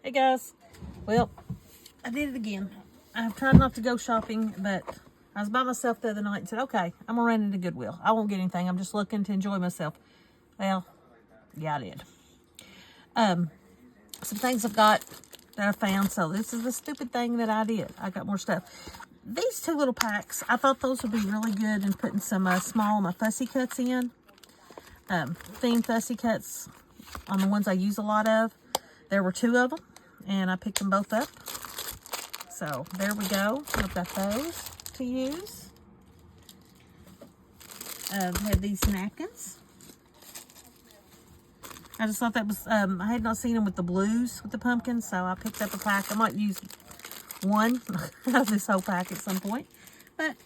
Hey guys, well, I did it again. I've tried not to go shopping, but I was by myself the other night and said, okay, I'm gonna run into Goodwill. I won't get anything. I'm just looking to enjoy myself. Well, yeah, I did. Some things I've got that I found. So this is the stupid thing that I did. I got more stuff. These two little packs, I thought those would be really good in putting some small my fussy cuts in. Themed fussy cuts on the ones I use a lot of. There were two of them, and I picked them both up. So there we go. I've got those to use. Had these napkins. I just thought that was, I had not seen them with the blues, with the pumpkins, so I picked up a pack. I might use one of this whole pack at some point. But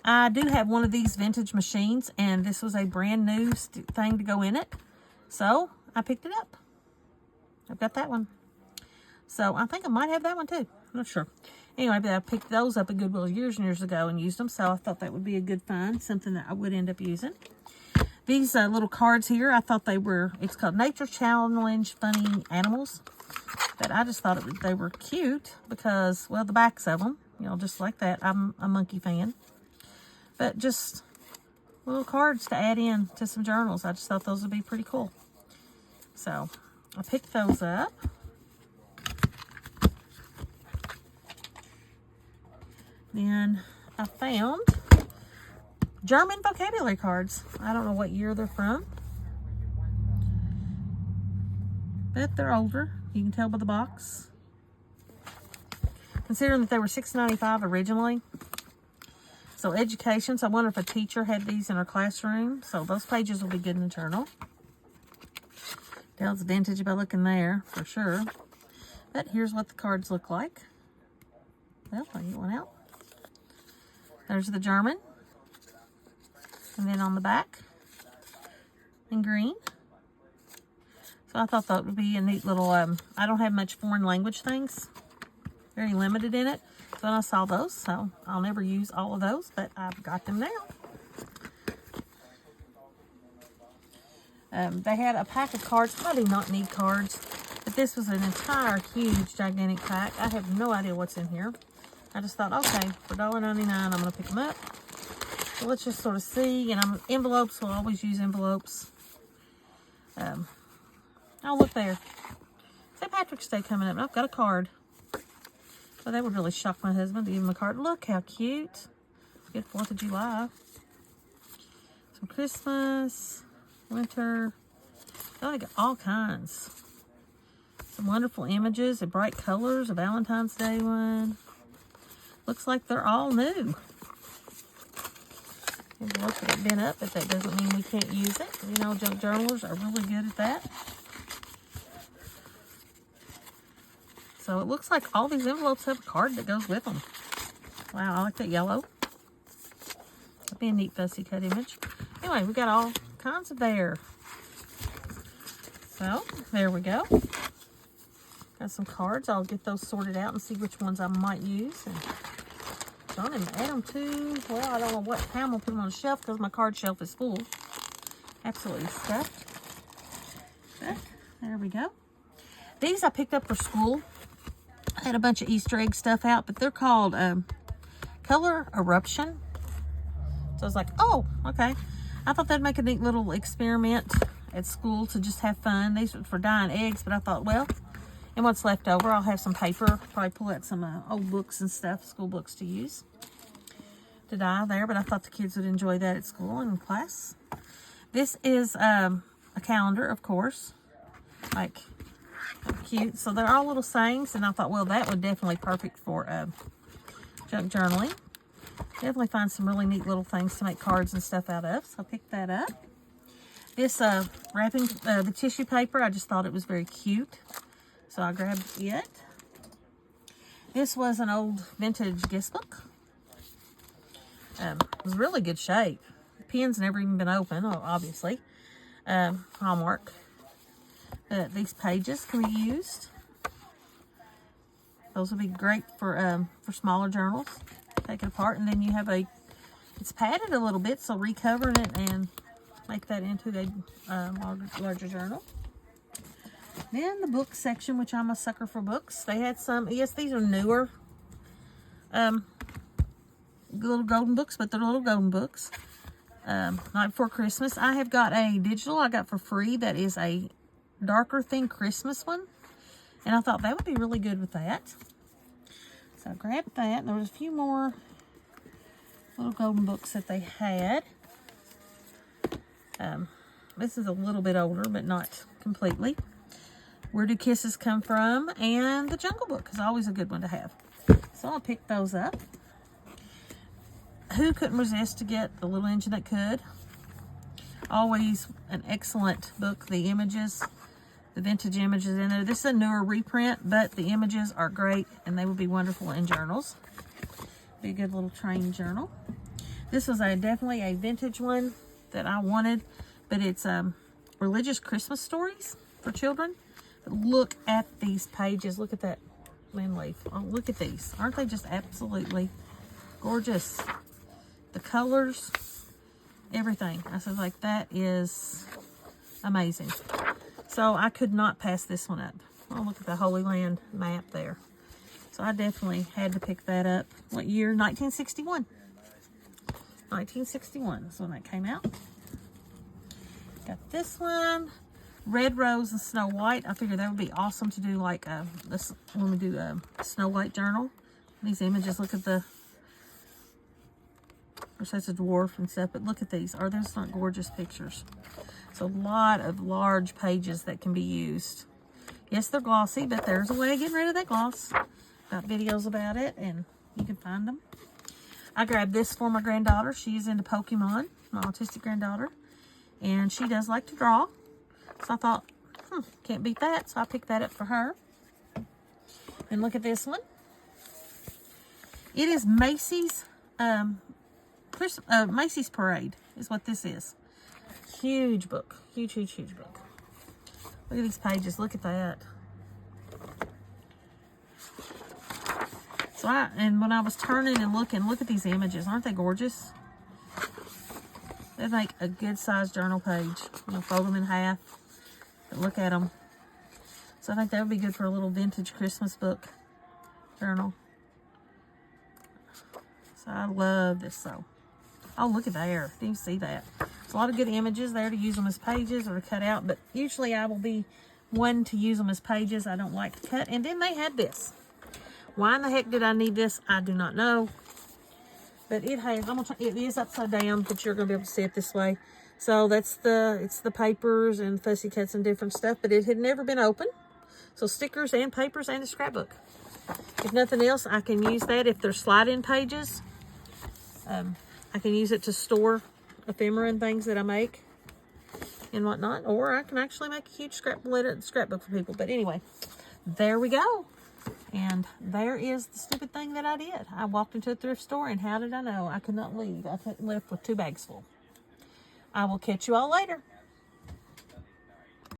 I do have one of these vintage machines, and this was a brand new thing to go in it. So I picked it up. I've got that one. So I think I might have that one too. I'm not sure. Anyway, but I picked those up at Goodwill years and years ago and used them. So I thought that would be a good find, something that I would end up using. These little cards here, I thought they were, it's called Nature Challenge Funny Animals. But I just thought they were cute because, well, the backs of them, you know, just like that. I'm a monkey fan. But just little cards to add in to some journals. I just thought those would be pretty cool. So I picked those up. Then I found German vocabulary cards. I don't know what year they're from, but they're older. You can tell by the box. Considering that they were $6.95 originally. So education. So I wonder if a teacher had these in her classroom. So those pages will be good in the journal. Tells vintage by looking there, for sure. But here's what the cards look like. Well, I'll get one out. There's the German. And then on the back, in green. So I thought that would be a neat little, I don't have much foreign language things. Very limited in it. So I saw those, so I'll never use all of those, but I've got them now. They had a pack of cards. I do not need cards, but this was an entire, huge, gigantic pack. I have no idea what's in here. I just thought, okay, for $1.99, I'm going to pick them up. So let's just sort of see. And envelopes, we'll always use envelopes. Oh, look there. St. Patrick's Day coming up. I've got a card. So that would really shock my husband to give him a card. Look how cute. Good 4th of July. Some Christmas, winter. I got all kinds. Some wonderful images and bright colors. A Valentine's Day one. Looks like they're all new. Envelopes have been up, but that doesn't mean we can't use it. You know, junk journalers are really good at that. So it looks like all these envelopes have a card that goes with them. Wow, I like that yellow. That'd be a neat fussy cut image. Anyway, we got all kinds of there. So, there we go. Got some cards. I'll get those sorted out and see which ones I might use. And I don't even add them to, well, I don't know how I'm going to put them on a shelf because my card shelf is full. Absolutely stuffed. But there we go. These I picked up for school. I had a bunch of Easter egg stuff out, but they're called Color Eruption. So I was like, oh, okay. I thought that'd make a neat little experiment at school to just have fun. These were for dyeing eggs, but I thought, well, and what's left over, I'll have some paper. Probably pull out some old books and stuff, school books to use to dye there. But I thought the kids would enjoy that at school and in class. This is a calendar, of course. Like, cute. So they're all little sayings, and I thought, well, that would definitely be perfect for junk journaling. Definitely find some really neat little things to make cards and stuff out of. So I picked that up. This wrapping, the tissue paper, I just thought it was very cute. So I grabbed it. This was an old vintage guest book. It was really good shape. The pen's never even been opened, obviously. Hallmark. These pages can be used. Those would be great for smaller journals. Take it apart, and then you have it's padded a little bit, so recovering it and make that into a larger journal. Then the book section, which I'm a sucker for books. They had some, yes, these are newer little golden books, but they're little golden books. Night Before Christmas. I have got a digital I got for free that is a darker theme Christmas one. And I thought that would be really good with that. So I grabbed that. There was a few more little golden books that they had. This is a little bit older, but not completely. Where Do Kisses Come From? And The Jungle Book is always a good one to have. So I'll pick those up. Who couldn't resist to get The Little Engine That Could? Always an excellent book. The images, the vintage images in there. This is a newer reprint, but the images are great, and they would be wonderful in journals. Be a good little train journal. This was definitely a vintage one that I wanted, but it's religious Christmas stories for children. But look at these pages. Look at that linen leaf. Oh, look at these. Aren't they just absolutely gorgeous? The colors, everything. I said, like, that is amazing. So I could not pass this one up. Oh, look at the Holy Land map there. So I definitely had to pick that up. What year? 1961. 1961 is when that came out. Got this one. Red Rose and Snow White. I figured that would be awesome to do like this when we do a Snow White journal. These images, look at the, of course that's a dwarf and stuff, but look at these. Are those not gorgeous pictures? So a lot of large pages that can be used. Yes, they're glossy, but there's a way of getting rid of that gloss. Got videos about it, and you can find them. I grabbed this for my granddaughter. She is into Pokemon, my autistic granddaughter, and she does like to draw. So I thought, can't beat that. So I picked that up for her. And look at this one. It is Macy's Macy's Parade is what this is. Huge book. Huge, huge, huge book. Look at these pages. Look at that. So and when I was turning and looking, look at these images. Aren't they gorgeous? They make a good sized journal page. You know, fold them in half. But look at them. So I think that would be good for a little vintage Christmas book journal. So I love this. So, oh, look at there. Do you see that? There's a lot of good images there to use them as pages or to cut out. But usually I will be one to use them as pages. I don't like to cut. And then they had this. Why in the heck did I need this? I do not know. But it has, it is upside down, but you're going to be able to see it this way. So it's the papers and fussy cuts and different stuff, but it had never been opened. So stickers and papers and a scrapbook. If nothing else, I can use that if there's slide-in pages. I can use it to store ephemera and things that I make and whatnot. Or I can actually make a huge scrapbook for people. But anyway, there we go. And there is the stupid thing that I did. I walked into a thrift store, and how did I know? I could not leave. I left with 2 bags full. I will catch you all later.